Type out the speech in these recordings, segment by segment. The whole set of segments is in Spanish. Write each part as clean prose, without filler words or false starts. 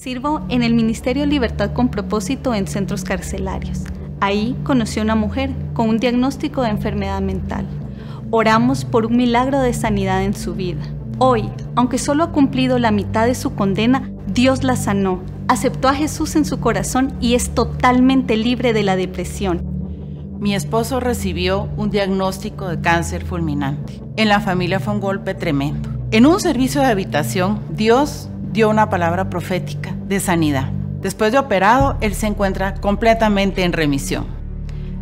Sirvo en el Ministerio Libertad con Propósito en centros carcelarios. Ahí conocí a una mujer con un diagnóstico de enfermedad mental. Oramos por un milagro de sanidad en su vida. Hoy, aunque solo ha cumplido la mitad de su condena, Dios la sanó, aceptó a Jesús en su corazón y es totalmente libre de la depresión. Mi esposo recibió un diagnóstico de cáncer fulminante. En la familia fue un golpe tremendo. En un servicio de habitación, Dios dio una palabra profética de sanidad. Después de operado, él se encuentra completamente en remisión.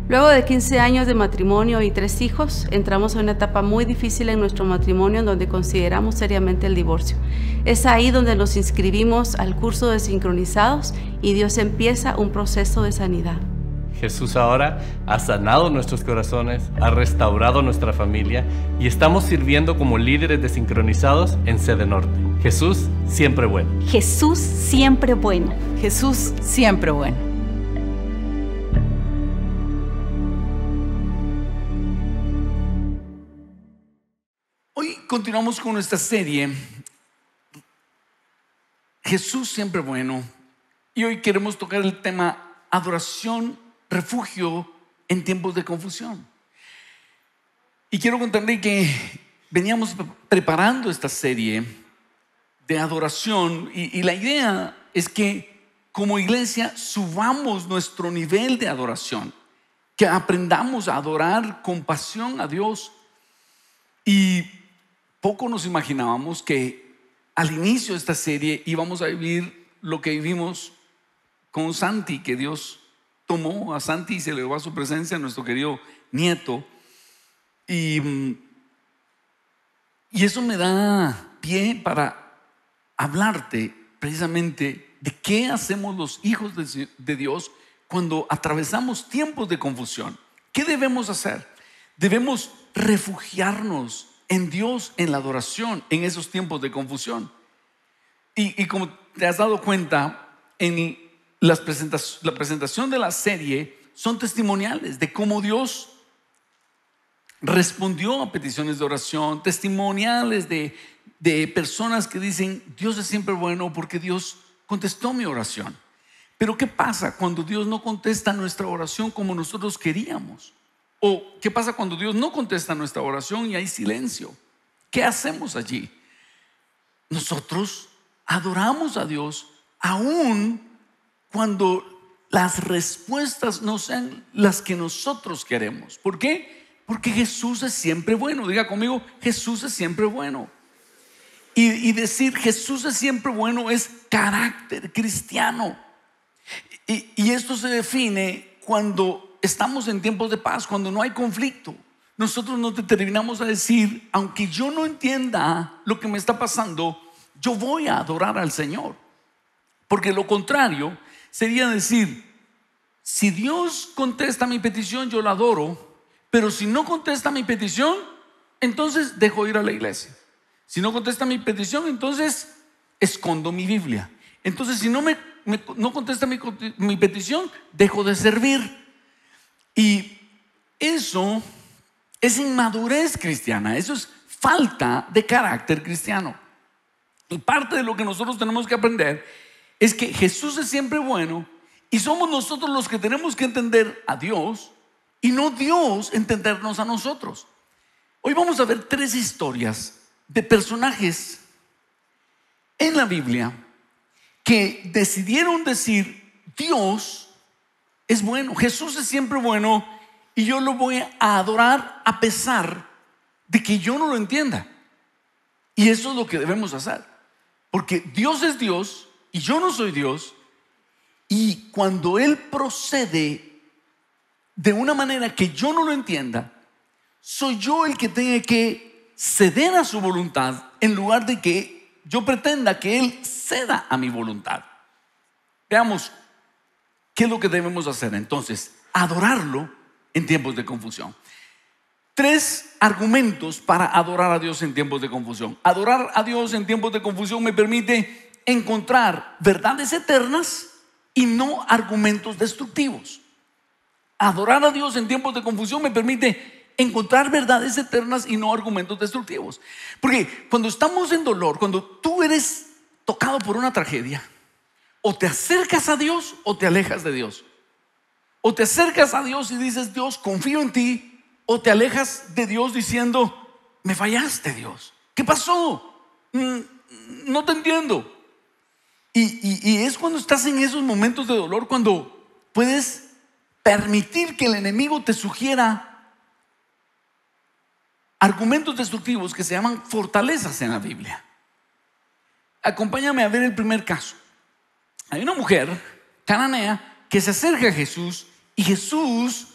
Luego de 15 años de matrimonio y 3 hijos, entramos en una etapa muy difícil en nuestro matrimonio en donde consideramos seriamente el divorcio. Es ahí donde nos inscribimos al curso de sincronizados y Dios empieza un proceso de sanidad. Jesús ahora ha sanado nuestros corazones, ha restaurado nuestra familia y estamos sirviendo como líderes de sincronizados en Sede Norte. Jesús siempre bueno. Jesús siempre bueno. Jesús siempre bueno. Hoy continuamos con nuestra serie Jesús siempre bueno, y hoy queremos tocar el tema adoración, refugio en tiempos de confusión. Y quiero contarle que veníamos preparando esta serie de adoración y la idea es que como iglesia subamos nuestro nivel de adoración, que aprendamos a adorar con pasión a Dios. Y poco nos imaginábamos que al inicio de esta serie íbamos a vivir lo que vivimos con Santi, que Dios tomó a Santi y se le llevó a su presencia, a nuestro querido nieto. Y eso me da pie para hablarte precisamente de qué hacemos los hijos de Dios cuando atravesamos tiempos de confusión. ¿Qué debemos hacer? Debemos refugiarnos en Dios, en la adoración, en esos tiempos de confusión. Y como te has dado cuenta, en la presentación de la serie son testimoniales de cómo Dios respondió a peticiones de oración, testimoniales de personas que dicen Dios es siempre bueno porque Dios contestó mi oración. Pero ¿qué pasa cuando Dios no contesta nuestra oración como nosotros queríamos? ¿O qué pasa cuando Dios no contesta nuestra oración y hay silencio? ¿Qué hacemos allí? Nosotros adoramos a Dios aún cuando las respuestas no sean las que nosotros queremos. ¿Por qué? Porque Jesús es siempre bueno. Diga conmigo, Jesús es siempre bueno. Y decir Jesús es siempre bueno es carácter cristiano. Y esto se define cuando estamos en tiempos de paz, cuando no hay conflicto. Nosotros nos determinamos a decir, aunque yo no entienda lo que me está pasando, yo voy a adorar al Señor. Porque lo contrario sería decir, si Dios contesta mi petición, yo la adoro, pero si no contesta mi petición, entonces dejo ir a la iglesia. Si no contesta mi petición, entonces escondo mi Biblia. Entonces si no contesta mi petición, dejo de servir. Y eso es inmadurez cristiana, eso es falta de carácter cristiano. Y parte de lo que nosotros tenemos que aprender es que Jesús es siempre bueno y somos nosotros los que tenemos que entender a Dios y no Dios entendernos a nosotros. Hoy vamos a ver 3 historias de personajes en la Biblia que decidieron decir Dios es bueno, Jesús es siempre bueno y yo lo voy a adorar a pesar de que yo no lo entienda. Y eso es lo que debemos hacer, porque Dios es Dios y yo no soy Dios. Y cuando Él procede de una manera que yo no lo entienda, soy yo el que tiene que ceder a su voluntad en lugar de que yo pretenda que Él ceda a mi voluntad. Veamos qué es lo que debemos hacer entonces: adorarlo en tiempos de confusión. 3 argumentos para adorar a Dios en tiempos de confusión. Adorar a Dios en tiempos de confusión me permite encontrar verdades eternas y no argumentos destructivos. Adorar a Dios en tiempos de confusión me permite encontrar verdades eternas y no argumentos destructivos. Porque cuando estamos en dolor, cuando tú eres tocado por una tragedia, O te acercas a Dios o te alejas de Dios. O te acercas a Dios y dices, Dios, confío en ti. O te alejas de Dios diciendo, me fallaste, Dios. ¿Qué pasó? No te entiendo. Y es cuando estás en esos momentos de dolor, cuando puedes permitir que el enemigo te sugiera argumentos destructivos que se llaman fortalezas en la Biblia. Acompáñame a ver el primer caso. Hay una mujer cananea que se acerca a Jesús y Jesús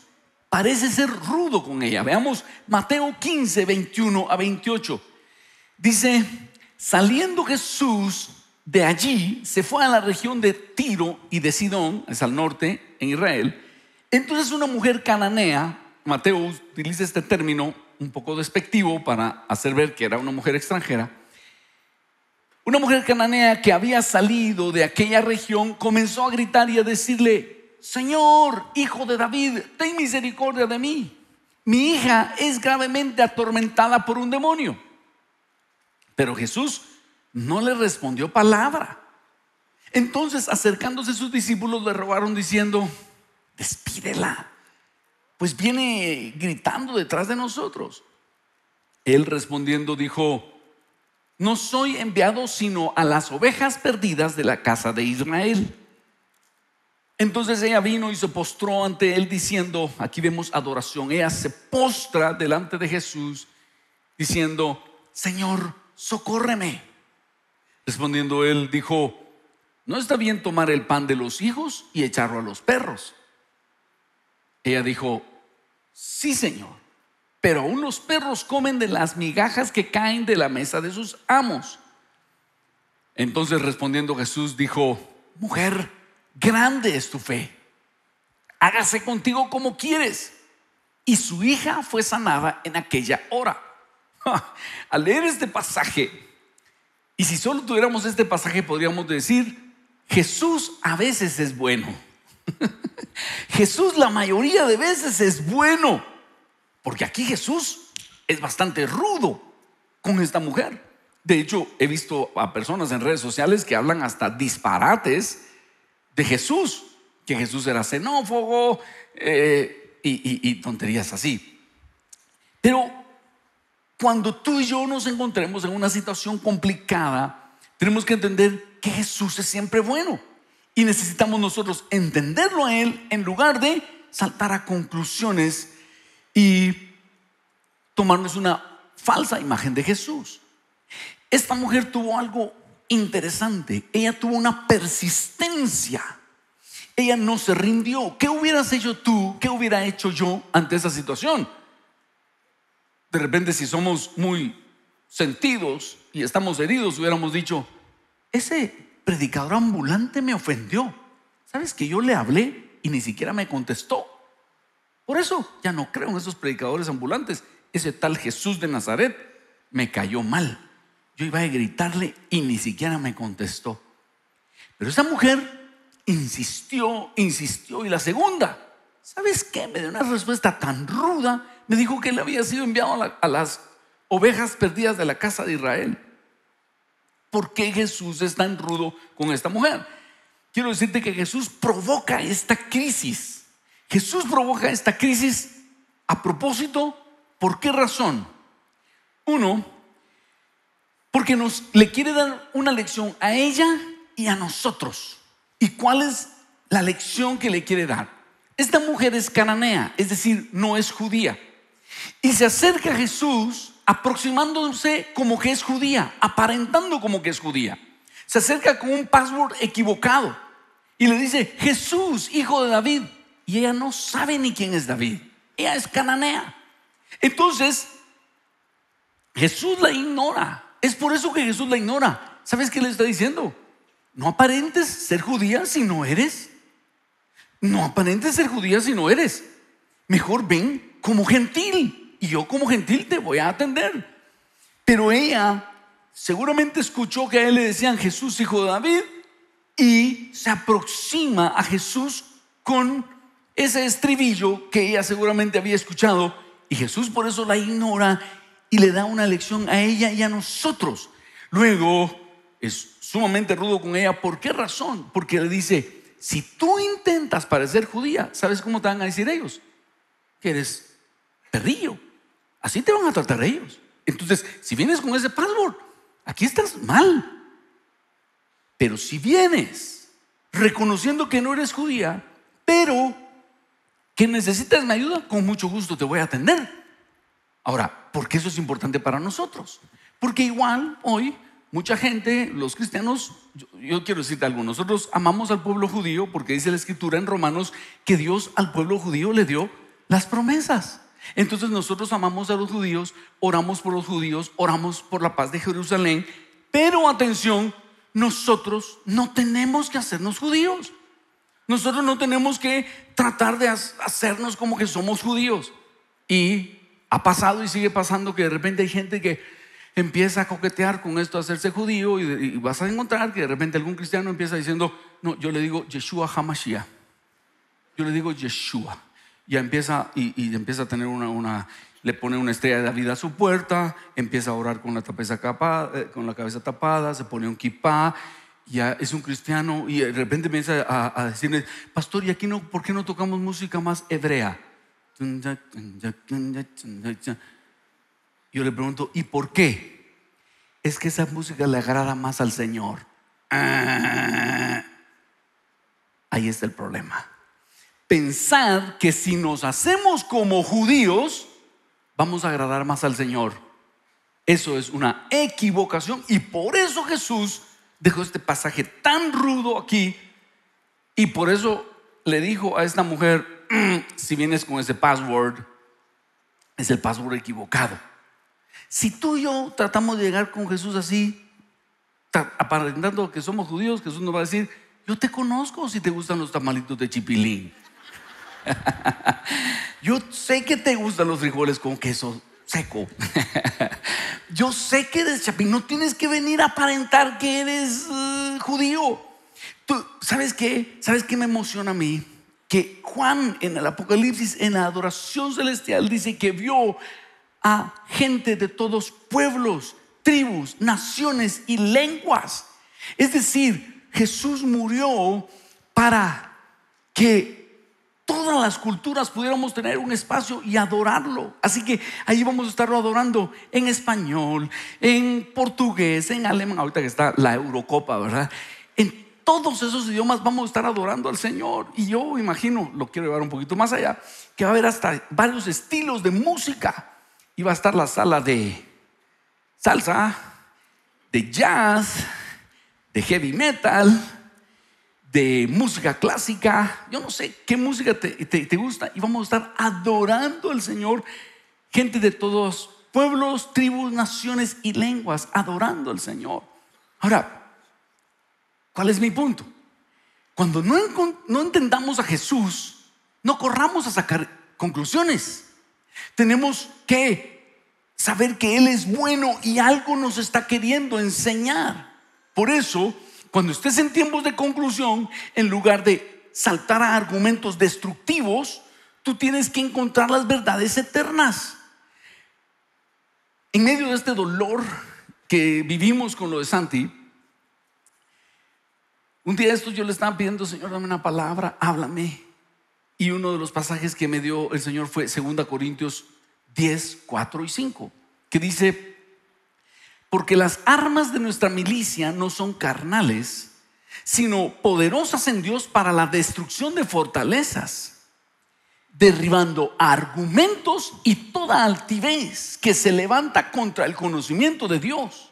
parece ser rudo con ella. Veamos Mateo 15, 21 a 28. Dice, saliendo Jesús de allí, se fue a la región de Tiro y de Sidón, es al norte, en Israel. Entonces una mujer cananea, Mateo utiliza este término un poco despectivo para hacer ver que era una mujer extranjera. Una mujer cananea que había salido de aquella región comenzó a gritar y a decirle, Señor, hijo de David, ten misericordia de mí. Mi hija es gravemente atormentada por un demonio. Pero Jesús no le respondió palabra. Entonces, acercándose sus discípulos, le rogaron diciendo, despídela, pues viene gritando detrás de nosotros. Él respondiendo dijo, no soy enviado sino a las ovejas perdidas de la casa de Israel. Entonces ella vino y se postró ante él diciendo, aquí vemos adoración, ella se postra delante de Jesús diciendo, Señor, socórreme. Respondiendo él dijo, no está bien tomar el pan de los hijos y echarlo a los perros. Ella dijo, sí, Señor, pero aún los perros comen de las migajas que caen de la mesa de sus amos. Entonces respondiendo Jesús dijo, mujer, grande es tu fe, hágase contigo como quieres. Y su hija fue sanada en aquella hora. Al leer este pasaje, y si solo tuviéramos este pasaje, podríamos decir, Jesús a veces es bueno. Jesús la mayoría de veces es bueno, porque aquí Jesús es bastante rudo con esta mujer. De hecho, he visto a personas en redes sociales que hablan hasta disparates de Jesús, que Jesús era xenófobo y tonterías así. Pero cuando tú y yo nos encontremos en una situación complicada, tenemos que entender que Jesús es siempre bueno. Y necesitamos nosotros entenderlo a Él en lugar de saltar a conclusiones y tomarnos una falsa imagen de Jesús. Esta mujer tuvo algo interesante. Ella tuvo una persistencia. Ella no se rindió. ¿Qué hubieras hecho tú? ¿Qué hubiera hecho yo ante esa situación? De repente, si somos muy sentidos y estamos heridos, hubiéramos dicho, ese predicador ambulante me ofendió. ¿Sabes que yo le hablé y ni siquiera me contestó? Por eso ya no creo en esos predicadores ambulantes. Ese tal Jesús de Nazaret me cayó mal. Yo iba a gritarle y ni siquiera me contestó. Pero esa mujer insistió y la segunda, ¿sabes qué? Me dio una respuesta tan ruda. Me dijo que él había sido enviado a las ovejas perdidas de la casa de Israel. ¿Por qué Jesús es tan rudo con esta mujer? Quiero decirte que Jesús provoca esta crisis. Jesús provoca esta crisis a propósito. ¿Por qué razón? Uno, porque le quiere dar una lección a ella y a nosotros. ¿Y cuál es la lección que le quiere dar? Esta mujer es cananea, es decir, no es judía. Y se acerca a Jesús aproximándose como que es judía, aparentando como que es judía. Se acerca con un password equivocado y le dice, Jesús, hijo de David. Y ella no sabe ni quién es David. Ella es cananea. Entonces Jesús la ignora. Es por eso que Jesús la ignora. ¿Sabes qué le está diciendo? No aparentes ser judía si no eres. No aparentes ser judía si no eres. Mejor ven como gentil y yo como gentil te voy a atender. Pero ella seguramente escuchó que a él le decían Jesús, hijo de David, y se aproxima a Jesús con ese estribillo que ella seguramente había escuchado, y Jesús por eso la ignora y le da una lección a ella y a nosotros. Luego es sumamente rudo con ella. ¿Por qué razón? Porque le dice, si tú intentas parecer judía, ¿sabes cómo te van a decir ellos? Que eres perrillo. Así te van a tratar ellos. Entonces, si vienes con ese password, aquí estás mal. Pero si vienes reconociendo que no eres judía, pero que necesitas mi ayuda, con mucho gusto te voy a atender. Ahora, ¿por qué eso es importante para nosotros? Porque igual hoy mucha gente, los cristianos, yo quiero decirte algo, nosotros amamos al pueblo judío porque dice la escritura en Romanos que Dios al pueblo judío le dio las promesas. Entonces nosotros amamos a los judíos, oramos por los judíos, oramos por la paz de Jerusalén, pero atención, nosotros no tenemos que hacernos judíos. Nosotros no tenemos que tratar de hacernos como que somos judíos. Y ha pasado y sigue pasando que de repente hay gente que empieza a coquetear con esto de hacerse judío, y vas a encontrar que de repente algún cristiano empieza diciendo, no, yo le digo Yeshua HaMashiach, yo le digo Yeshua. Ya empieza y empieza a tener le pone una estrella de David a su puerta, empieza a orar con la cabeza tapada, se pone un kippah, ya es un cristiano, y de repente empieza a decirle, pastor, ¿y aquí por qué no tocamos música más hebrea? Yo le pregunto, ¿y por qué? Es que esa música le agrada más al Señor. Ahí está el problema. Pensar que si nos hacemos como judíos vamos a agradar más al Señor. Eso es una equivocación, y por eso Jesús dejó este pasaje tan rudo aquí, y por eso le dijo a esta mujer, si vienes con ese password, es el password equivocado. Si tú y yo tratamos de llegar con Jesús así, aparentando que somos judíos, Jesús nos va a decir, yo te conozco si te gustan los tamalitos de chipilín. Yo sé que te gustan los frijoles con queso seco. Yo sé que eres chapín. No tienes que venir a aparentar que eres judío. ¿Sabes qué? ¿Sabes qué me emociona a mí? Que Juan en el Apocalipsis, en la adoración celestial, dice que vio a gente de todos pueblos, tribus, naciones y lenguas. Es decir, Jesús murió para que todas las culturas pudiéramos tener un espacio y adorarlo. Así que ahí vamos a estarlo adorando en español, en portugués, en alemán, ahorita que está la Eurocopa, ¿verdad? En todos esos idiomas vamos a estar adorando al Señor. Y yo imagino, lo quiero llevar un poquito más allá, que va a haber hasta varios estilos de música. Y va a estar la sala de salsa, de jazz, de heavy metal, de música clásica. Yo no sé qué música te gusta, y vamos a estar adorando al Señor. Gente de todos pueblos, tribus, naciones y lenguas, adorando al Señor. Ahora, ¿cuál es mi punto? Cuando no entendamos a Jesús, no corramos a sacar conclusiones. Tenemos que saber que Él es bueno y algo nos está queriendo enseñar. Por eso, cuando estés en tiempos de conclusión, en lugar de saltar a argumentos destructivos, tú tienes que encontrar las verdades eternas. En medio de este dolor que vivimos con lo de Santi, un día de estos yo le estaba pidiendo, Señor, dame una palabra, háblame. Y uno de los pasajes que me dio el Señor fue 2 Corintios 10, 4 y 5, que dice: porque las armas de nuestra milicia no son carnales, sino poderosas en Dios para la destrucción de fortalezas, derribando argumentos y toda altivez que se levanta contra el conocimiento de Dios,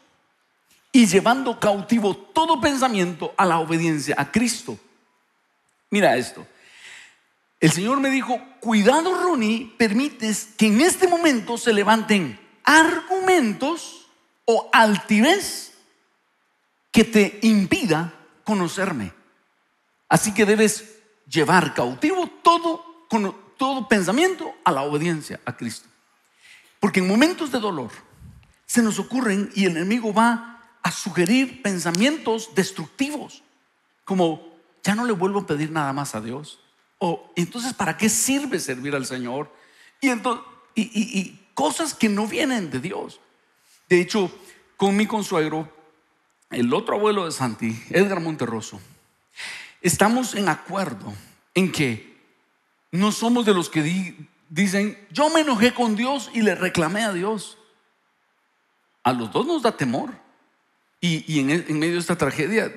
y llevando cautivo todo pensamiento a la obediencia a Cristo. Mira esto. El Señor me dijo: cuidado, Ronnie, permites que en este momento se levanten argumentos o altivez que te impida conocerme. Así que debes llevar cautivo todo pensamiento a la obediencia a Cristo. Porque en momentos de dolor se nos ocurren, y el enemigo va a sugerir pensamientos destructivos, como: ya no le vuelvo a pedir nada más a Dios. O entonces, ¿para qué sirve servir al Señor? Y cosas que no vienen de Dios. De hecho, con mi consuegro el otro abuelo de Santi, Edgar Monterroso, estamos en acuerdo en que no somos de los que dicen, yo me enojé con Dios y le reclamé a Dios. A los dos nos da temor. Y en medio de esta tragedia,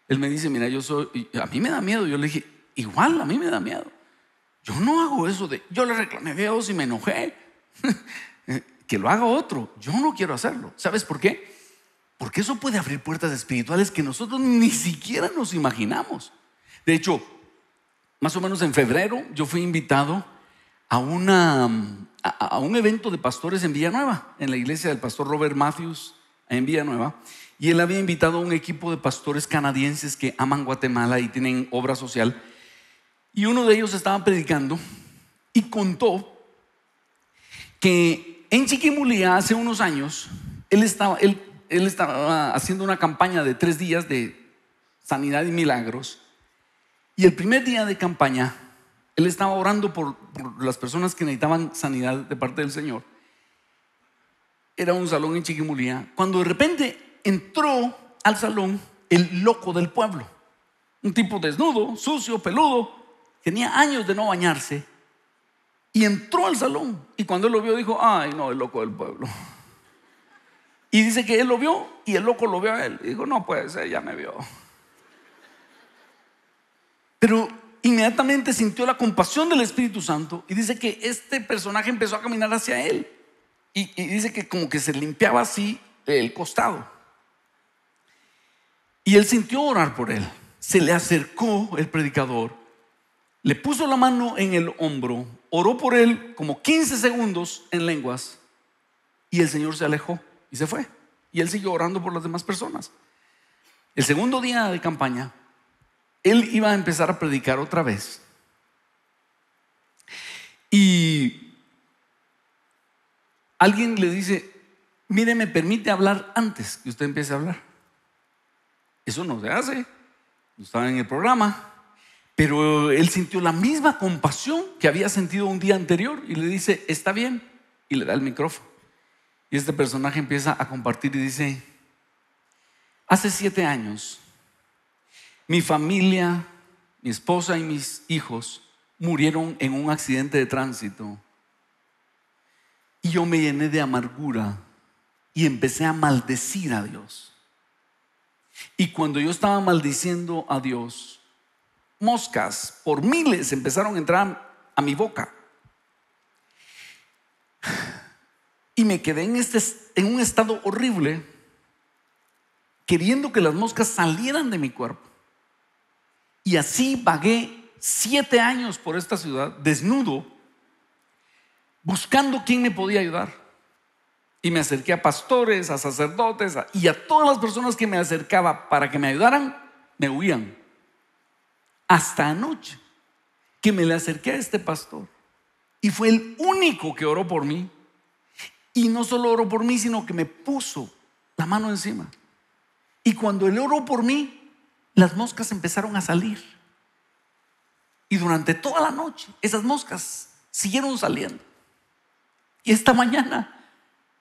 él me dice, mira, a mí me da miedo. Yo le dije, igual, a mí me da miedo. Yo no hago eso de, yo le reclamé a Dios y me enojé. Que lo haga otro. Yo no quiero hacerlo. ¿Sabes por qué? Porque eso puede abrir puertas espirituales que nosotros ni siquiera nos imaginamos. De hecho, más o menos en febrero, yo fui invitado a un evento de pastores en Villanueva, en la iglesia del pastor Robert Matthews en Villanueva. Y él había invitado a un equipo de pastores canadienses que aman Guatemala y tienen obra social. Y uno de ellos estaba predicando y contó que en Chiquimulía hace unos años él estaba haciendo una campaña de 3 días de sanidad y milagros. Y el primer día de campaña él estaba orando por las personas que necesitaban sanidad de parte del Señor. Era un salón en Chiquimulía, cuando de repente entró al salón el loco del pueblo, un tipo desnudo, sucio, peludo, tenía años de no bañarse, y entró al salón. Y cuando él lo vio dijo, ay no, el loco del pueblo. Y dice que él lo vio y el loco lo vio a él y dijo, no puede ser, ya me vio. Pero inmediatamente sintió la compasión del Espíritu Santo y dice que este personaje empezó a caminar hacia él y dice que como que se limpiaba así el costado. Y él sintió orar por él. Se le acercó el predicador, le puso la mano en el hombro, oró por él como 15 segundos en lenguas y el Señor se alejó y se fue. Y él siguió orando por las demás personas. El segundo día de campaña, él iba a empezar a predicar otra vez. Y alguien le dice, mire, me permite hablar antes que usted empiece a hablar. Eso no se hace. No estaba en el programa. Pero él sintió la misma compasión que había sentido un día anterior y le dice, está bien. Y le da el micrófono. Y este personaje empieza a compartir y dice, hace 7 años mi familia, mi esposa y mis hijos murieron en un accidente de tránsito. Y yo me llené de amargura y empecé a maldecir a Dios. Y cuando yo estaba maldiciendo a Dios, moscas por miles empezaron a entrar a mi boca. Y me quedé en un estado horrible, queriendo que las moscas salieran de mi cuerpo. Y así vagué 7 años por esta ciudad, desnudo, buscando quién me podía ayudar. Y me acerqué a pastores, a sacerdotes y a todas las personas que me acercaba para que me ayudaran, me huían. Hasta anoche que me le acerqué a este pastor y fue el único que oró por mí. Y no solo oró por mí, sino que me puso la mano encima. Y cuando él oró por mí, las moscas empezaron a salir. Y durante toda la noche esas moscas siguieron saliendo. Y esta mañana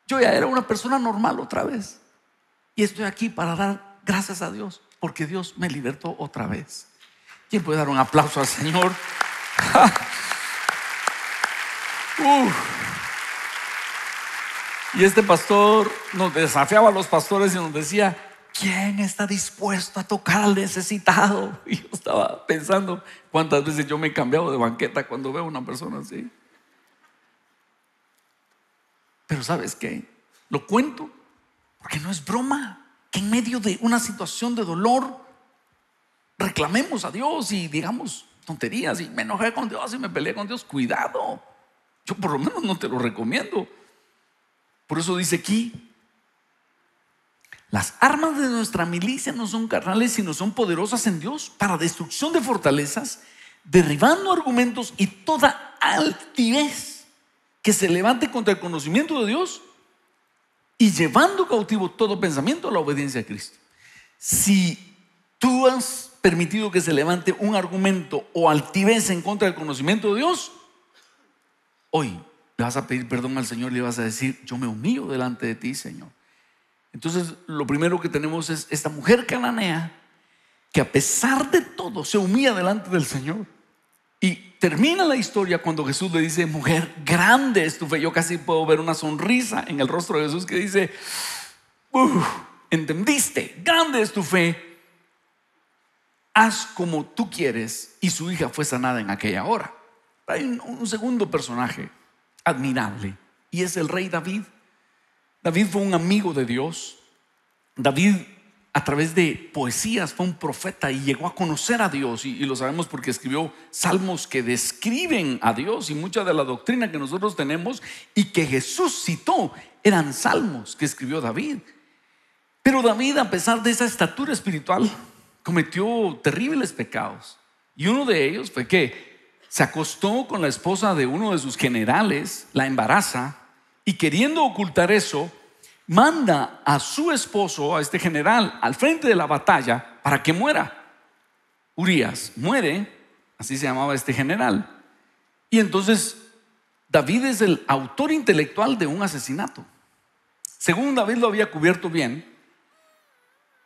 yo ya era una persona normal otra vez. Y estoy aquí para dar gracias a Dios, porque Dios me libertó otra vez. ¿Quién puede dar un aplauso al Señor? Y este pastor nos desafiaba a los pastores y nos decía, ¿quién está dispuesto a tocar al necesitado? Y yo estaba pensando cuántas veces yo me he cambiado de banqueta cuando veo a una persona así. Pero ¿sabes qué? Lo cuento porque no es broma que en medio de una situación de dolor reclamemos a Dios y digamos tonterías y me enojé con Dios y me peleé con Dios. Cuidado, yo por lo menos no te lo recomiendo. Por eso dice aquí, las armas de nuestra milicia no son carnales, sino son poderosas en Dios para destrucción de fortalezas, derribando argumentos y toda altivez que se levante contra el conocimiento de Dios y llevando cautivo todo pensamiento a la obediencia a Cristo. Si tú has permitido que se levante un argumento o altivez en contra del conocimiento de Dios, hoy le vas a pedir perdón al Señor y le vas a decir, yo me humillo delante de ti, Señor. Entonces lo primero que tenemos es esta mujer cananea que a pesar de todo se humilla delante del Señor. Y termina la historia cuando Jesús le dice: mujer, grande es tu fe. Yo casi puedo ver una sonrisa en el rostro de Jesús que dice: entendiste, grande es tu fe, haz como tú quieres. Y su hija fue sanada en aquella hora. Hay un segundo personaje admirable y es el rey David. David fue un amigo de Dios. David, a través de poesías, fue un profeta y llegó a conocer a Dios, y lo sabemos porque escribió salmos que describen a Dios, y mucha de la doctrina que nosotros tenemos y que Jesús citó eran salmos que escribió David. Pero David, a pesar de esa estatura espiritual, cometió terribles pecados, y uno de ellos fue que se acostó con la esposa de uno de sus generales, la embaraza, y queriendo ocultar eso, manda a su esposo, a este general, al frente de la batalla para que muera. Urías muere, así se llamaba este general. Y entonces David es el autor intelectual de un asesinato. Según David lo había cubierto bien,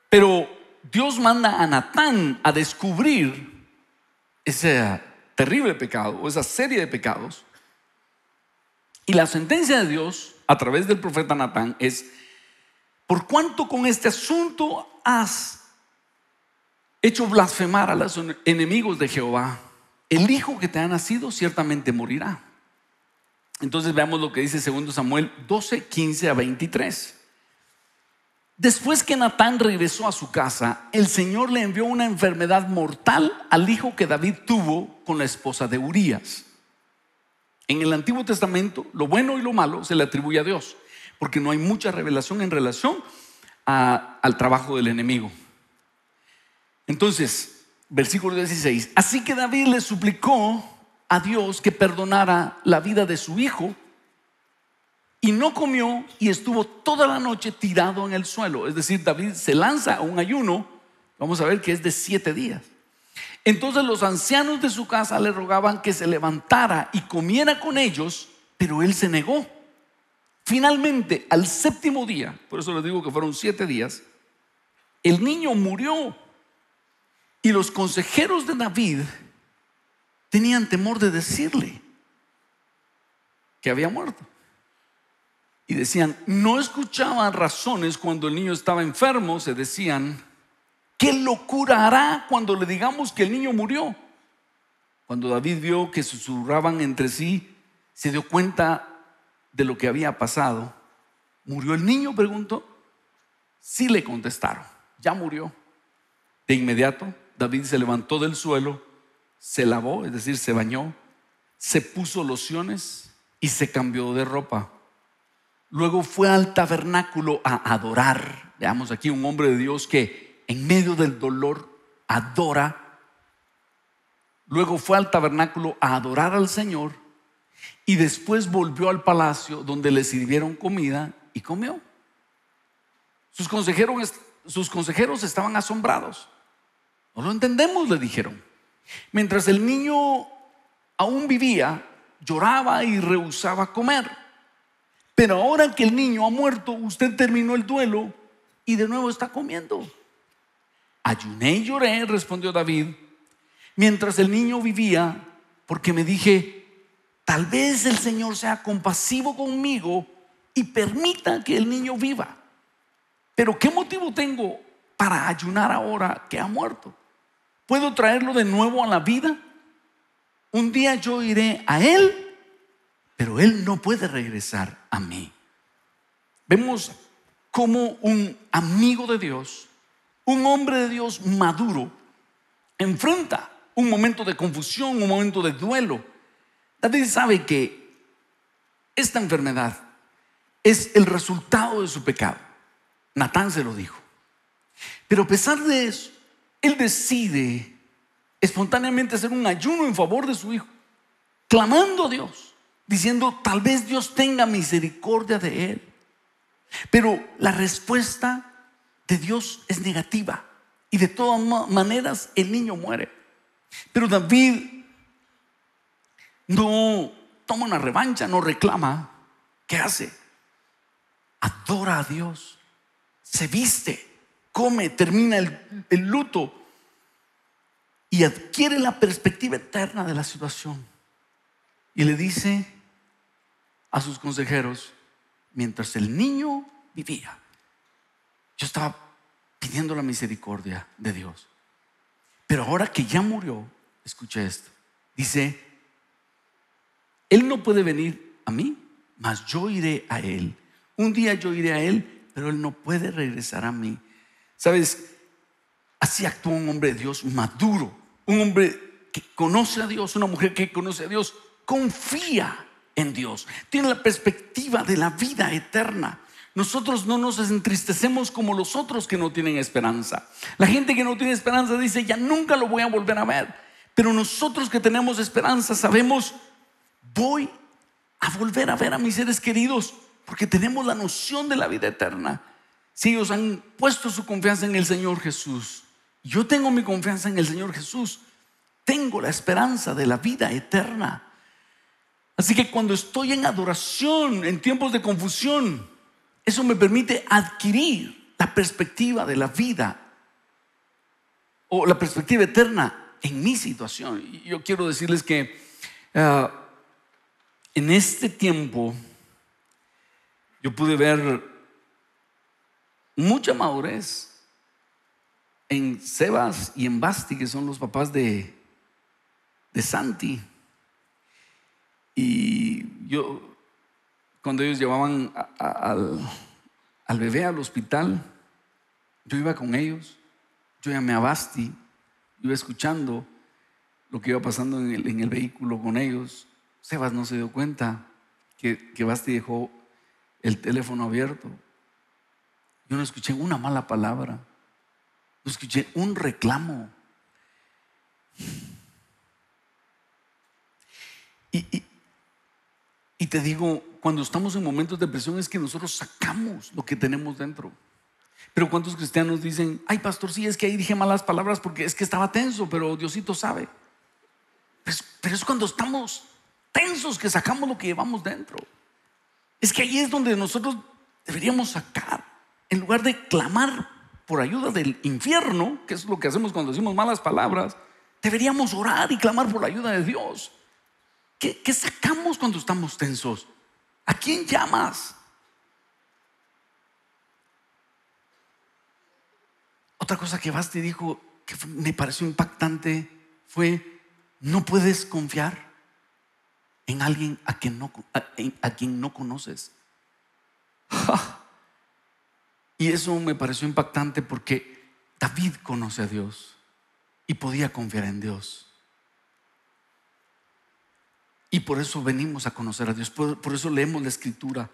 pero Dios manda a Natán a descubrir ese terrible pecado o esa serie de pecados. Y la sentencia de Dios a través del profeta Natán es: por cuanto con este asunto has hecho blasfemar a los enemigos de Jehová, el hijo que te ha nacido ciertamente morirá. Entonces veamos lo que dice 2 Samuel 12, 15 a 23. Después que Natán regresó a su casa, el Señor le envió una enfermedad mortal al hijo que David tuvo con la esposa de Urías. En el Antiguo Testamento, lo bueno y lo malo se le atribuye a Dios, porque no hay mucha revelación en relación al trabajo del enemigo. Entonces, versículo 16: así que David le suplicó a Dios que perdonara la vida de su hijo, y no comió y estuvo toda la noche tirado en el suelo. Es decir, David se lanza a un ayuno, vamos a ver que es de 7 días. Entonces los ancianos de su casa le rogaban que se levantara y comiera con ellos, pero él se negó. Finalmente, al 7º día, por eso les digo que fueron 7 días, el niño murió, y los consejeros de David tenían temor de decirle que había muerto. Y decían, no escuchaban razones cuando el niño estaba enfermo. Se decían, ¿qué locura hará cuando le digamos que el niño murió? Cuando David vio que susurraban entre sí, se dio cuenta de lo que había pasado. ¿Murió el niño?, preguntó. Sí, le contestaron, ya murió. De inmediato David se levantó del suelo, se lavó, es decir, se bañó, se puso lociones y se cambió de ropa. Luego fue al tabernáculo a adorar. Veamos aquí un hombre de Dios que en medio del dolor adora. Luego fue al tabernáculo a adorar al Señor, y después volvió al palacio donde le sirvieron comida y comió. Sus consejeros estaban asombrados. No lo entendemos, le dijeron. Mientras el niño aún vivía, lloraba y rehusaba comer. Pero ahora que el niño ha muerto, usted terminó el duelo y de nuevo está comiendo. Ayuné y lloré, respondió David, mientras el niño vivía, porque me dije, tal vez el Señor sea compasivo conmigo y permita que el niño viva. Pero ¿qué motivo tengo para ayunar ahora que ha muerto? ¿Puedo traerlo de nuevo a la vida? Un día yo iré a él, pero él no puede regresar a mí. Vemos cómo un amigo de Dios, un hombre de Dios maduro, enfrenta un momento de confusión, un momento de duelo. David sabe que esta enfermedad es el resultado de su pecado. Natán se lo dijo. Pero a pesar de eso, él decide espontáneamente hacer un ayuno en favor de su hijo, clamando a Dios, diciendo, tal vez Dios tenga misericordia de él. Pero la respuesta de Dios es negativa, y de todas maneras el niño muere. Pero David no toma una revancha, no reclama. ¿Qué hace? Adora a Dios. se viste, come, termina el luto y adquiere la perspectiva eterna de la situación. Y le dice a sus consejeros: mientras el niño vivía, yo estaba pidiendo la misericordia de Dios, pero ahora que ya murió, escucha esto, dice: él no puede venir a mí, mas yo iré a él. Un día yo iré a él, pero él no puede regresar a mí. ¿Sabes? Así actúa un hombre de Dios maduro, un hombre que conoce a Dios, una mujer que conoce a Dios, confía en Dios, tiene la perspectiva de la vida eterna. Nosotros no nos entristecemos como los otros que no tienen esperanza. La gente que no tiene esperanza dice: ya nunca lo voy a volver a ver. Pero nosotros que tenemos esperanza sabemos: voy a volver a ver a mis seres queridos, porque tenemos la noción de la vida eterna. Si ellos han puesto su confianza en el Señor Jesús, yo tengo mi confianza en el Señor Jesús, tengo la esperanza de la vida eterna. Así que cuando estoy en adoración, en tiempos de confusión, eso me permite adquirir la perspectiva de la vida o la perspectiva eterna en mi situación. Y yo quiero decirles que en este tiempo yo pude ver mucha madurez en Sebas y en Basti, que son los papás de Santi. Y yo, cuando ellos llevaban al bebé al hospital, yo iba con ellos, yo llamé a Basti, iba escuchando lo que iba pasando en el vehículo con ellos. Sebas no se dio cuenta que Basti dejó el teléfono abierto. Yo no escuché una mala palabra, no escuché un reclamo. Y te digo, cuando estamos en momentos de presión es que nosotros sacamos lo que tenemos dentro. Pero ¿cuántos cristianos dicen: ay, pastor, sí, es que ahí dije malas palabras porque es que estaba tenso, pero Diosito sabe? Pero es cuando estamos tensos que sacamos lo que llevamos dentro. Es que ahí es donde nosotros deberíamos sacar, en lugar de clamar por ayuda del infierno, que es lo que hacemos cuando decimos malas palabras. Deberíamos orar y clamar por la ayuda de Dios. ¿Qué sacamos cuando estamos tensos? ¿A quién llamas? Otra cosa que Basti dijo que me pareció impactante fue: no puedes confiar en alguien a quien no conoces. Y eso me pareció impactante porque David conoce a Dios y podía confiar en Dios. Y por eso venimos a conocer a Dios, por eso leemos la Escritura,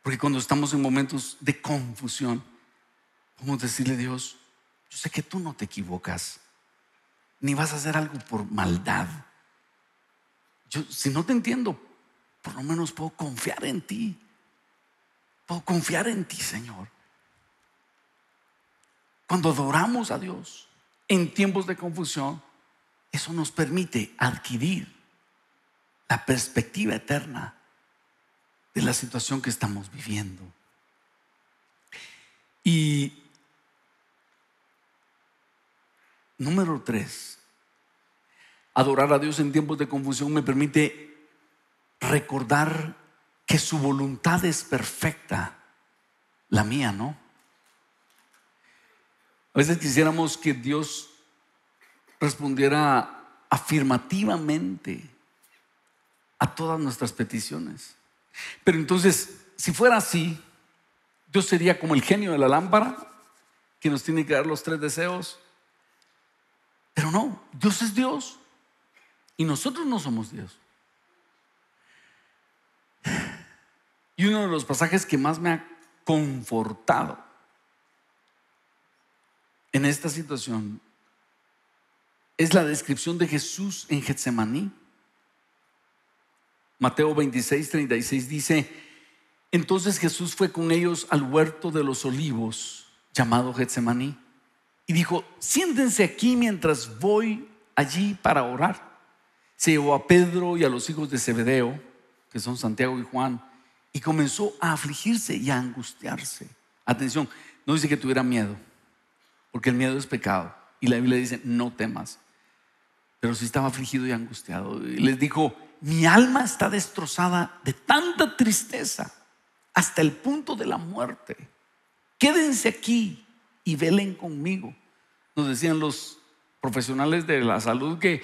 porque cuando estamos en momentos de confusión, podemos decirle: Dios, yo sé que tú no te equivocas, ni vas a hacer algo por maldad. Yo, si no te entiendo, por lo menos puedo confiar en ti. Puedo confiar en ti, Señor. Cuando adoramos a Dios en tiempos de confusión, eso nos permite adquirir la perspectiva eterna de la situación que estamos viviendo. Y número 3, adorar a Dios en tiempos de confusión me permite recordar que su voluntad es perfecta, la mía no. A veces quisiéramos que Dios respondiera afirmativamente a todas nuestras peticiones. Pero entonces, si fuera así, Dios sería como el genio de la lámpara que nos tiene que dar los 3 deseos. Pero no, Dios es Dios y nosotros no somos Dios. Y uno de los pasajes que más me ha confortado en esta situación es la descripción de Jesús en Getsemaní. Mateo 26:36 dice: entonces Jesús fue con ellos al huerto de los olivos, llamado Getsemaní, y dijo: siéntense aquí mientras voy allí para orar. Se llevó a Pedro y a los hijos de Zebedeo, que son Santiago y Juan, y comenzó a afligirse y a angustiarse. Atención, No dice que tuviera miedo, porque el miedo es pecado. Y la Biblia dice, no temas. Pero sí estaba afligido y angustiado. Y les dijo, mi alma está destrozada de tanta tristeza hasta el punto de la muerte. Quédense aquí y velen conmigo. Nos decían los profesionales de la salud que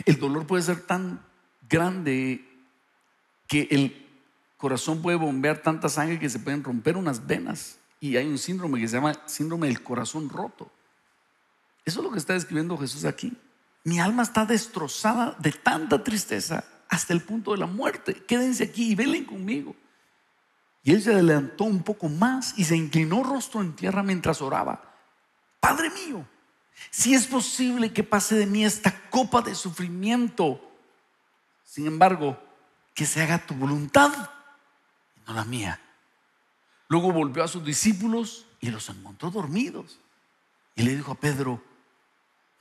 el dolor puede ser tan grande que el corazón puede bombear tanta sangre que se pueden romper unas venas. Y hay un síndrome que se llama síndrome del corazón roto. Eso es lo que está describiendo Jesús aquí. Mi alma está destrozada de tanta tristeza hasta el punto de la muerte. Quédense aquí y velen conmigo. Y él se adelantó un poco más y se inclinó rostro en tierra mientras oraba. Padre mío, si es posible que pase de mí esta copa de sufrimiento, sin embargo, que se haga tu voluntad y no la mía. Luego volvió a sus discípulos y los encontró dormidos. Y le dijo a Pedro,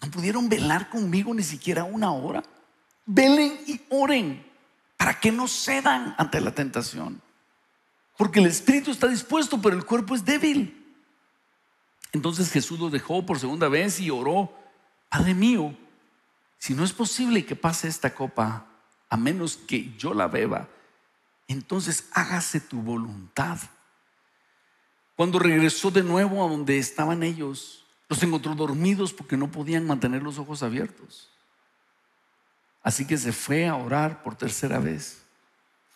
¿no pudieron velar conmigo ni siquiera una hora? Velen y oren para que no cedan ante la tentación. Porque el espíritu está dispuesto, pero el cuerpo es débil. Entonces Jesús los dejó por segunda vez y oró, Padre mío, si no es posible que pase esta copa, a menos que yo la beba, entonces hágase tu voluntad. Cuando regresó de nuevo a donde estaban ellos, los encontró dormidos porque no podían mantener los ojos abiertos. Así que se fue a orar por tercera vez.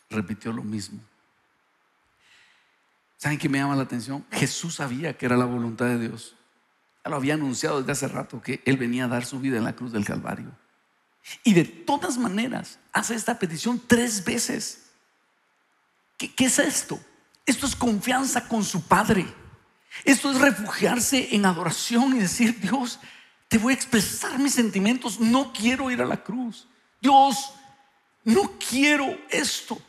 Repitió lo mismo. ¿Saben qué me llama la atención? Jesús sabía que era la voluntad de Dios. Ya lo había anunciado desde hace rato que Él venía a dar su vida en la cruz del Calvario. Y de todas maneras hace esta petición 3 veces. ¿Qué es esto? Esto es confianza con su Padre. Esto es refugiarse en adoración y decir, Dios, te voy a expresar mis sentimientos. No quiero ir a la cruz. Dios, no quiero esto,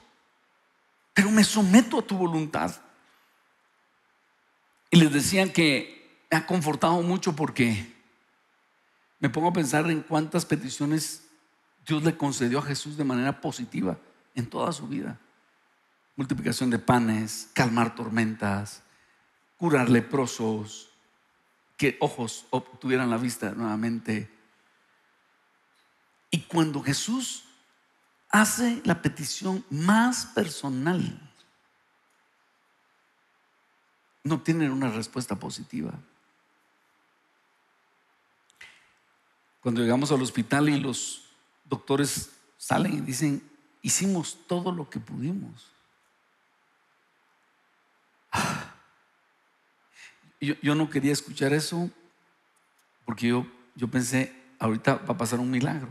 pero me someto a tu voluntad. Y les decían que me ha confortado mucho porque me pongo a pensar en cuántas peticiones Dios le concedió a Jesús de manera positiva en toda su vida. Multiplicación de panes, calmar tormentas, curar leprosos, que ojos obtuvieran la vista nuevamente. Y cuando Jesús hace la petición más personal, no obtienen una respuesta positiva. Cuando llegamos al hospital y los doctores salen y dicen, hicimos todo lo que pudimos. Yo no quería escuchar eso porque yo pensé, ahorita va a pasar un milagro.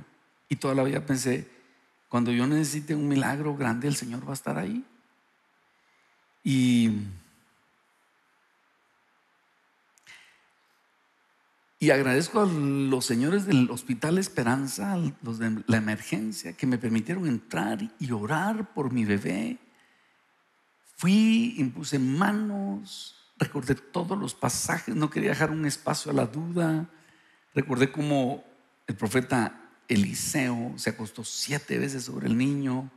Y toda la vida pensé, cuando yo necesite un milagro grande, el Señor va a estar ahí. Y agradezco a los señores del Hospital Esperanza, los de la emergencia, que me permitieron entrar y orar por mi bebé. Fui, impuse manos, recordé todos los pasajes, no quería dejar un espacio a la duda. Recordé cómo el profeta Eliseo se acostó 7 veces sobre el niño.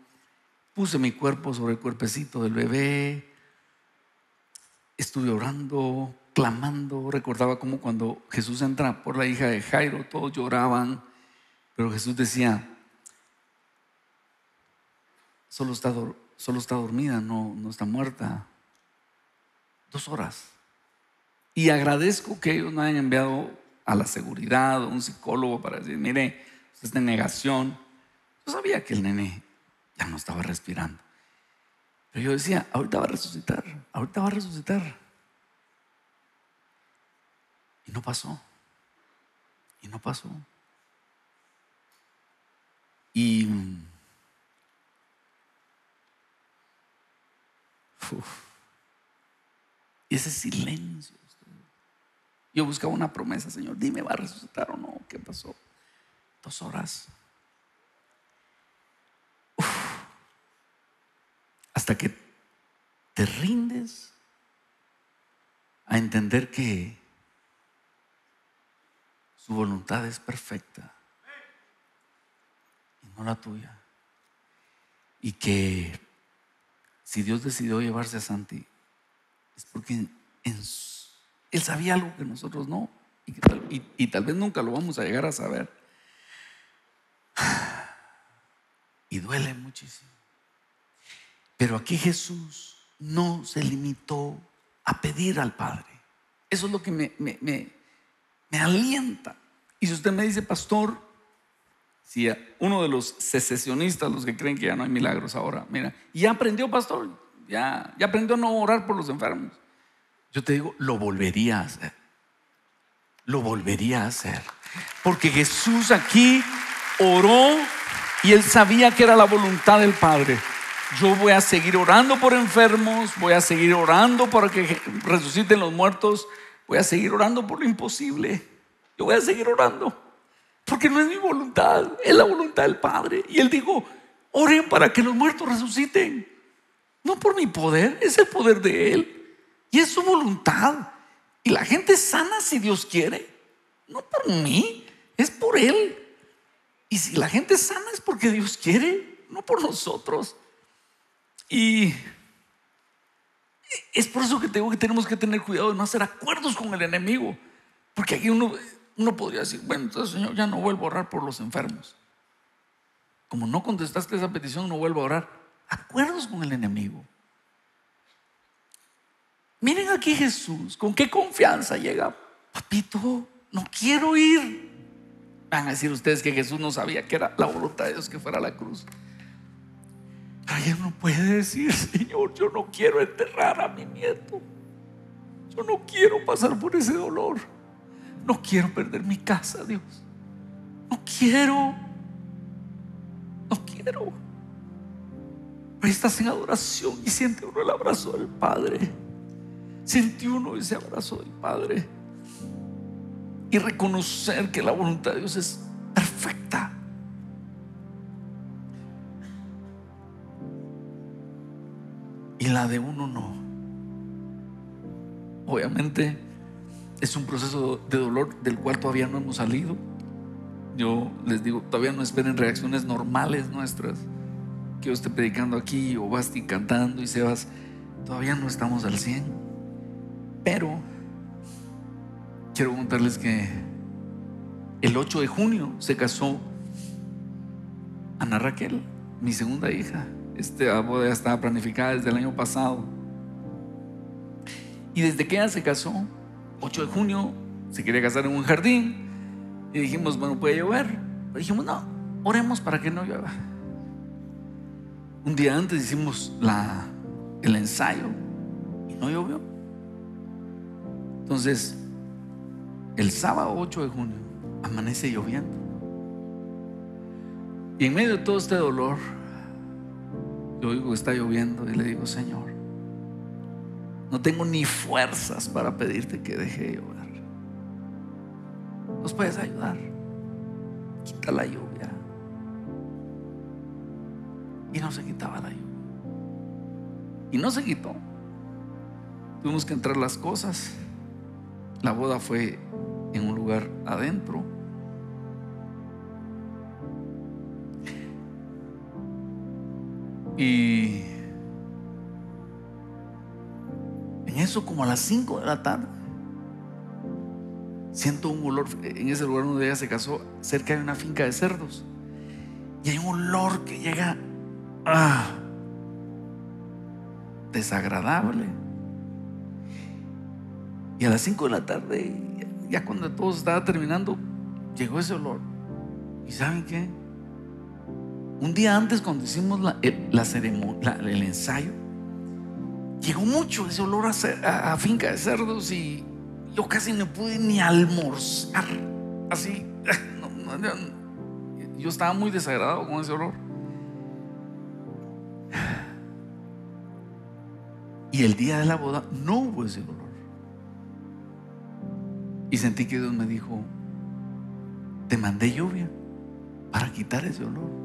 Puse mi cuerpo sobre el cuerpecito del bebé. Estuve orando, clamando. Recordaba como cuando Jesús entra por la hija de Jairo, todos lloraban, pero Jesús decía, solo está dormida, no está muerta. 2 horas. Y agradezco que ellos no hayan enviado a la seguridad o un psicólogo para decir, mire, usted está en negación. Yo sabía que el nene ya no estaba respirando, pero yo decía, ahorita va a resucitar, ahorita va a resucitar. Y no pasó. Y no pasó. Y ese silencio. Yo buscaba una promesa, Señor, dime, ¿va a resucitar o no? ¿Qué pasó? 2 horas. Hasta que te rindes a entender que su voluntad es perfecta y no la tuya. Y que si Dios decidió llevarse a Santi es porque Él sabía algo que nosotros no, y tal vez nunca lo vamos a llegar a saber. Y duele muchísimo. Pero aquí Jesús no se limitó a pedir al Padre. Eso es lo que me alienta. Y si usted me dice, pastor, si uno de los secesionistas, los que creen que ya no hay milagros ahora, mira, ya aprendió, pastor, ya aprendió a no orar por los enfermos. Yo te digo, lo volvería a hacer. Lo volvería a hacer. Porque Jesús aquí oró y Él sabía que era la voluntad del Padre. Yo voy a seguir orando por enfermos, voy a seguir orando para que resuciten los muertos, voy a seguir orando por lo imposible. Yo voy a seguir orando porque no es mi voluntad, es la voluntad del Padre. Y Él dijo, oren para que los muertos resuciten. No por mi poder, es el poder de Él y es su voluntad. Y la gente sana si Dios quiere, no por mí, es por Él. Y si la gente sana es porque Dios quiere, no por nosotros. Y es por eso que tengo que tenemos que tener cuidado de no hacer acuerdos con el enemigo. Porque aquí uno podría decir, bueno, entonces, Señor, ya no vuelvo a orar por los enfermos. Como no contestaste esa petición, no vuelvo a orar. Acuerdos con el enemigo. Miren aquí Jesús, con qué confianza llega. Papito, no quiero ir. Van a decir ustedes que Jesús no sabía que era la voluntad de Dios que fuera a la cruz. Pero ella no puede decir, Señor, yo no quiero enterrar a mi nieto. Yo no quiero pasar por ese dolor. No quiero perder mi casa, Dios. No quiero. Pero estás en adoración y siente uno el abrazo del Padre. Siente uno ese abrazo del Padre. Y reconocer que la voluntad de Dios es perfecta. Y la de uno no. Obviamente es un proceso de dolor del cual todavía no hemos salido. Yo les digo, todavía no esperen reacciones normales nuestras. Que yo esté predicando aquí o Basti cantando y Sebas, todavía no estamos al 100. Pero quiero contarles que el 8 de junio se casó Ana Raquel, mi segunda hija. Esta boda ya estaba planificada desde el año pasado. Y desde que ella se casó, 8 de junio, se quería casar en un jardín. Y dijimos, bueno, puede llover. Pero dijimos, no, oremos para que no llueva. Un día antes hicimos el ensayo y no llovió. Entonces, el sábado 8 de junio amanece lloviendo. Y en medio de todo este dolor, yo oigo que está lloviendo y le digo, Señor, no tengo ni fuerzas para pedirte que deje de llover. ¿Nos puedes ayudar? Quita la lluvia. Y no se quitaba la lluvia. Y no se quitó. Tuvimos que entrar las cosas. La boda fue en un lugar adentro. Y en eso, como a las 5 de la tarde, siento un olor. En ese lugar donde ella se casó, cerca de una finca de cerdos, y hay un olor que llega desagradable. Y a las 5 de la tarde, ya cuando todo estaba terminando, llegó ese olor. ¿Y saben qué? Un día antes, cuando hicimos la ceremonia, el ensayo, llegó mucho ese olor a finca de cerdos y yo casi no pude ni almorzar. Así, yo estaba muy desagradado con ese olor. Y el día de la boda no hubo ese olor. Y sentí que Dios me dijo, te mandé lluvia para quitar ese olor.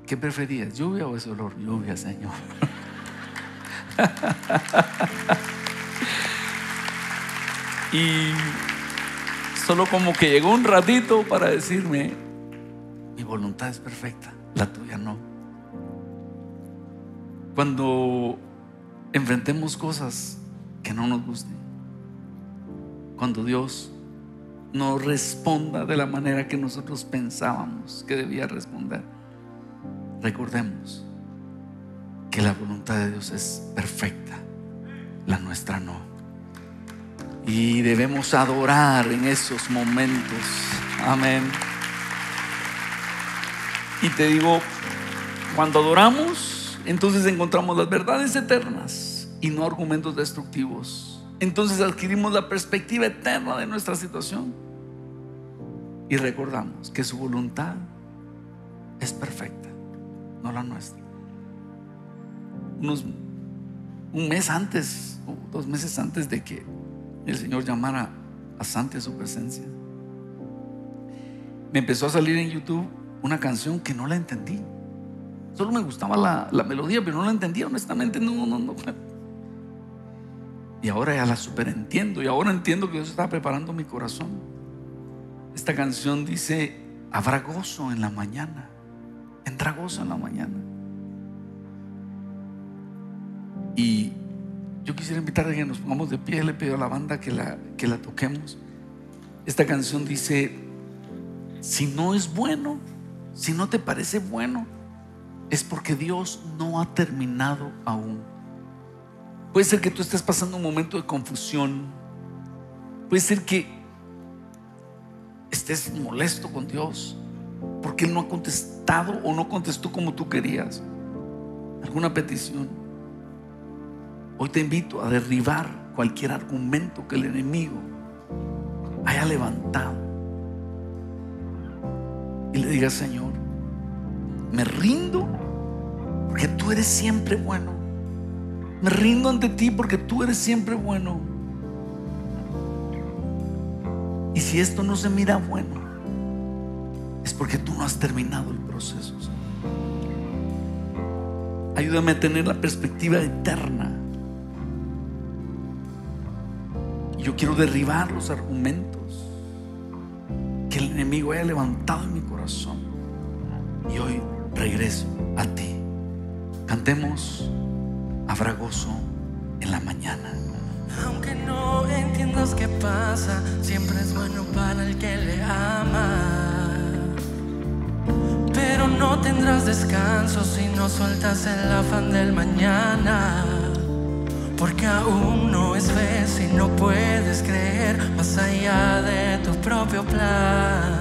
¿Qué preferías, lluvia o ese olor? Lluvia, Señor. Y solo como que llegó un ratito para decirme, mi voluntad es perfecta, la tuya no. Cuando enfrentemos cosas que no nos gusten, cuando Dios no responda de la manera que nosotros pensábamos que debía responder, recordemos que la voluntad de Dios es perfecta, la nuestra no. Y debemos adorar en esos momentos. Amén. Y te digo, cuando adoramos, entonces encontramos las verdades eternas y no argumentos destructivos. Entonces adquirimos la perspectiva eterna de nuestra situación y recordamos que su voluntad es perfecta, no la nuestra. Un mes antes o 2 meses antes de que el Señor llamara a Santi a su presencia, me empezó a salir en YouTube una canción que no la entendí. Solo me gustaba la melodía, pero no la entendía, honestamente. No. Y ahora ya la superentiendo, y ahora entiendo que Dios está preparando mi corazón. Esta canción dice: habrá gozo en la mañana, vendrá gozo en la mañana. Y yo quisiera invitar a que nos pongamos de pie. Le pido a la banda que la toquemos. Esta canción dice: si no es bueno, si no te parece bueno, es porque Dios no ha terminado aún. Puede ser que tú estés pasando un momento de confusión. Puede ser que estés molesto con Dios porque Él no ha contestado o no contestó como tú querías alguna petición. Hoy te invito a derribar cualquier argumento que el enemigo haya levantado y le digas: Señor, me rindo porque tú eres siempre bueno. Me rindo ante ti porque tú eres siempre bueno. Y si esto no se mira bueno, es porque tú no has terminado el proceso. Ayúdame a tener la perspectiva eterna. Yo quiero derribar los argumentos que el enemigo haya levantado en mi corazón. Y hoy regreso a ti. Cantemos: habrá gozo en la mañana. Aunque no entiendas qué pasa, siempre es bueno para el que le ama. Pero no tendrás descanso si no sueltas el afán del mañana. Porque aún no es fe si no puedes creer más allá de tu propio plan.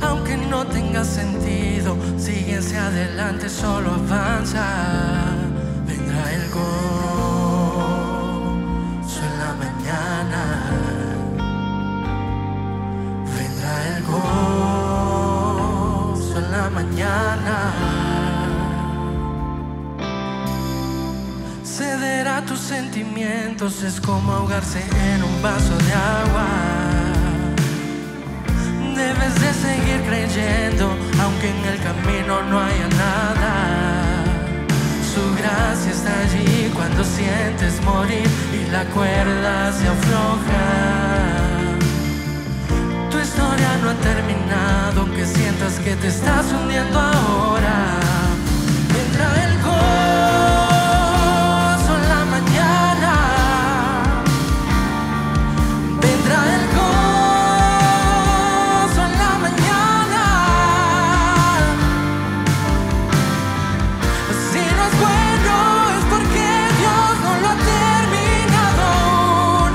Aunque no tenga sentido, sigue hacia adelante, solo avanza. Vendrá el gozo en la mañana. Vendrá el gozo en la mañana. Ceder a tus sentimientos es como ahogarse en un vaso de agua. Debes de seguir creyendo, aunque en el camino no haya nada. Su gracia está allí cuando sientes morir y la cuerda se afloja. Tu historia no ha terminado, aunque sientas que te estás hundiendo ahora. Vendrá el gozo en la mañana. Vendrá el gozo en la mañana. Si no es bueno es porque Dios no lo ha terminado aún.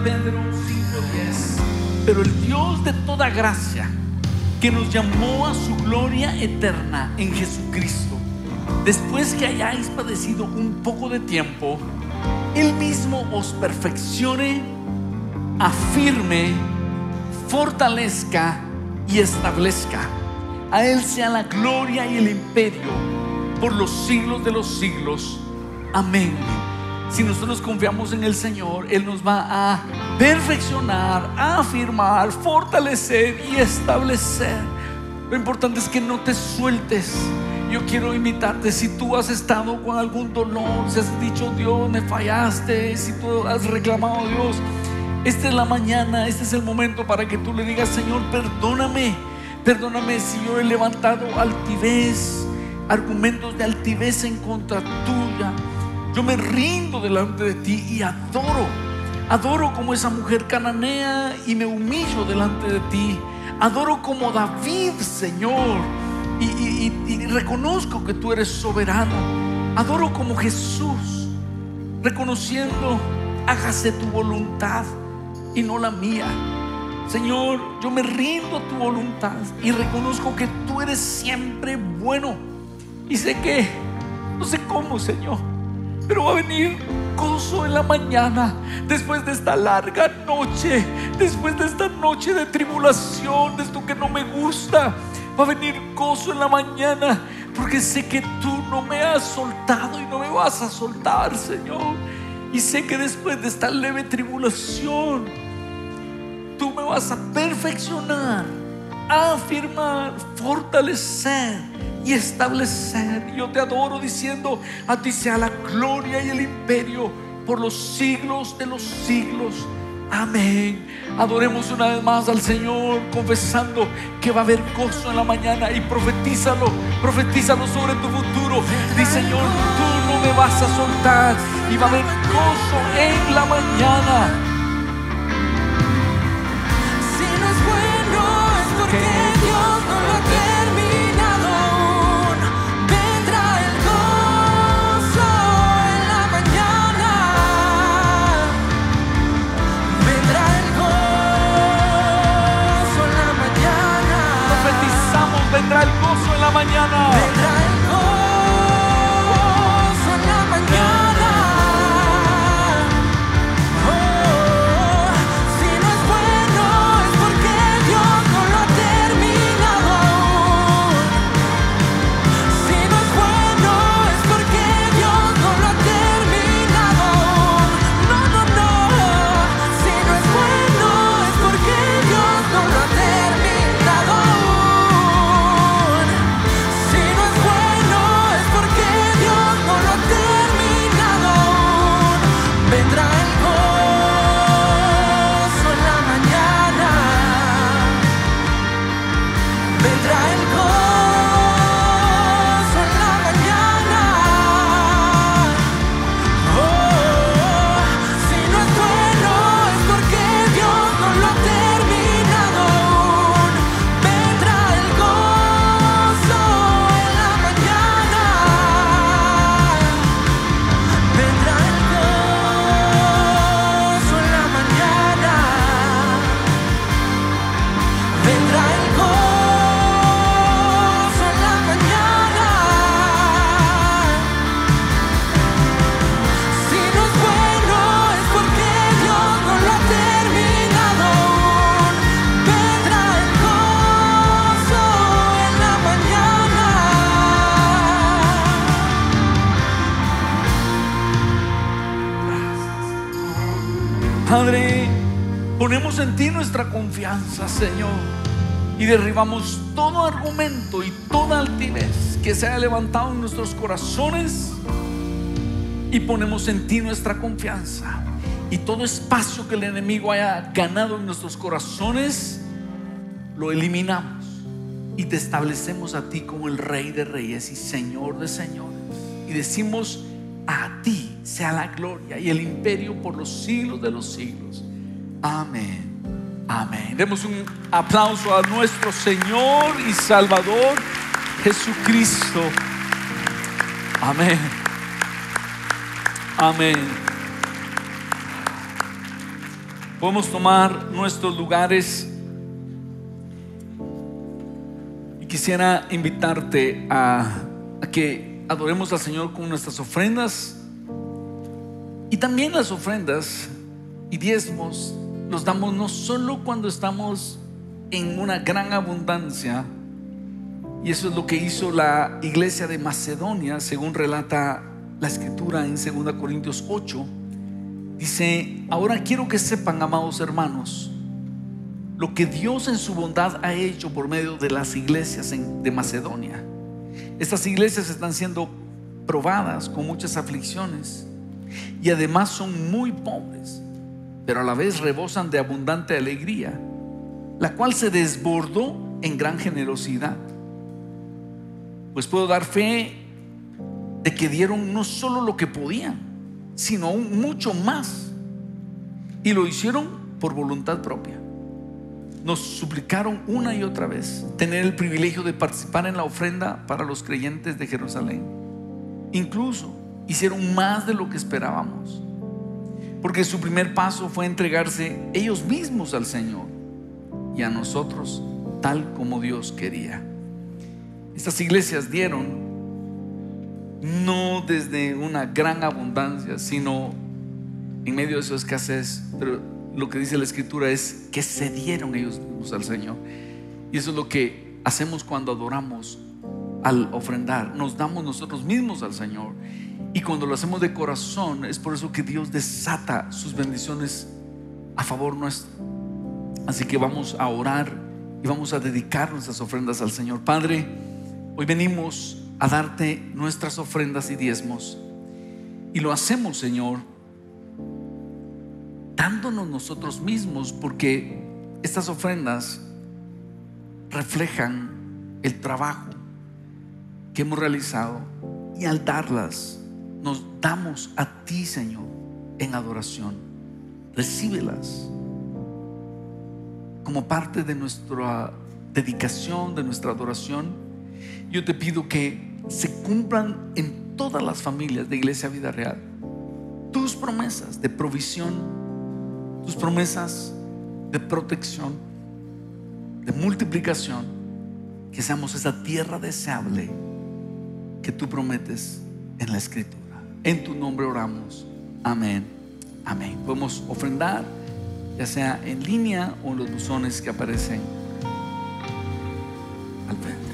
Pedro 5:10. Pero el Dios de toda gracia, que nos llamó a su gloria eterna en Jesucristo, después que hayáis padecido un poco de tiempo, Él mismo os perfeccione, afirme, fortalezca y establezca. A Él sea la gloria y el imperio por los siglos de los siglos. Amén. Si nosotros confiamos en el Señor, Él nos va a perfeccionar, a afirmar, fortalecer y establecer. Lo importante es que no te sueltes. Yo quiero invitarte, si tú has estado con algún dolor, si has dicho: Dios, me fallaste, si tú has reclamado a Dios, esta es la mañana, este es el momento para que tú le digas: Señor, perdóname, perdóname si yo he levantado altivez, argumentos de altivez en contra tuya. Yo me rindo delante de ti y adoro como esa mujer cananea y me humillo delante de ti. Adoro como David, Señor, y reconozco que tú eres soberano. Adoro como Jesús, reconociendo: hágase tu voluntad y no la mía. Señor, yo me rindo a tu voluntad y reconozco que tú eres siempre bueno. Y sé que, no sé cómo, Señor, pero va a venir gozo en la mañana, después de esta larga noche, después de esta noche de tribulación, de esto que no me gusta. Va a venir gozo en la mañana, porque sé que tú no me has soltado y no me vas a soltar, Señor. Y sé que después de esta leve tribulación, tú me vas a perfeccionar, a afirmar, fortalecer y establecer. Yo te adoro diciendo: a ti sea la gloria y el imperio por los siglos de los siglos. Amén. Adoremos una vez más al Señor, confesando que va a haber gozo en la mañana. Y profetízalo sobre tu futuro. Di: Señor, tú no me vas a soltar, y va a haber gozo en la mañana. Si no es bueno es porque Dios no lo ha terminado aún. Vendrá el gozo en la mañana. Vendrá el gozo en la mañana. Profetizamos: vendrá el gozo en la mañana. Vendrá el gozo en la mañana. Padre, ponemos en ti nuestra confianza, Señor, y derribamos todo argumento y toda altivez que se haya levantado en nuestros corazones, y ponemos en ti nuestra confianza. Y todo espacio que el enemigo haya ganado en nuestros corazones, lo eliminamos y te establecemos a ti como el Rey de Reyes y Señor de Señores, y decimos: a ti sea la gloria y el imperio por los siglos de los siglos. Amén. Amén. Demos un aplauso a nuestro Señor y Salvador Jesucristo. Amén. Amén. Podemos tomar nuestros lugares y quisiera invitarte a que adoremos al Señor con nuestras ofrendas. Y también las ofrendas y diezmos los damos no solo cuando estamos en una gran abundancia, y eso es lo que hizo la iglesia de Macedonia, según relata la escritura en 2 Corintios 8. Dice: ahora quiero que sepan, amados hermanos, lo que Dios en su bondad ha hecho por medio de las iglesias de Macedonia. Estas iglesias están siendo probadas con muchas aflicciones y además son muy pobres, pero a la vez rebosan de abundante alegría, la cual se desbordó en gran generosidad. Pues puedo dar fe de que dieron no solo lo que podían, sino aún mucho más, y lo hicieron por voluntad propia. Nos suplicaron una y otra vez tener el privilegio de participar en la ofrenda para los creyentes de Jerusalén. Incluso hicieron más de lo que esperábamos, porque su primer paso fue entregarse ellos mismos al Señor y a nosotros, tal como Dios quería. Estas iglesias dieron no desde una gran abundancia, sino en medio de su escasez. Pero lo que dice la escritura es que se dieron ellos mismos al Señor. Y eso es lo que hacemos cuando adoramos. Al ofrendar, nos damos nosotros mismos al Señor, y cuando lo hacemos de corazón, es por eso que Dios desata sus bendiciones a favor nuestro. Así que vamos a orar y vamos a dedicar nuestras ofrendas al Señor. Padre, hoy venimos a darte nuestras ofrendas y diezmos, y lo hacemos, Señor, dándonos nosotros mismos, porque estas ofrendas reflejan el trabajo que hemos realizado, y al darlas nos damos a ti, Señor, en adoración. Recíbelas como parte de nuestra dedicación, de nuestra adoración. Yo te pido que se cumplan en todas las familias de Iglesia Vida Real tus promesas de provisión, tus promesas de protección, de multiplicación, que seamos esa tierra deseable que tú prometes en la escritura. En tu nombre oramos. Amén. Amén. Podemos ofrendar, ya sea en línea o en los buzones que aparecen al frente.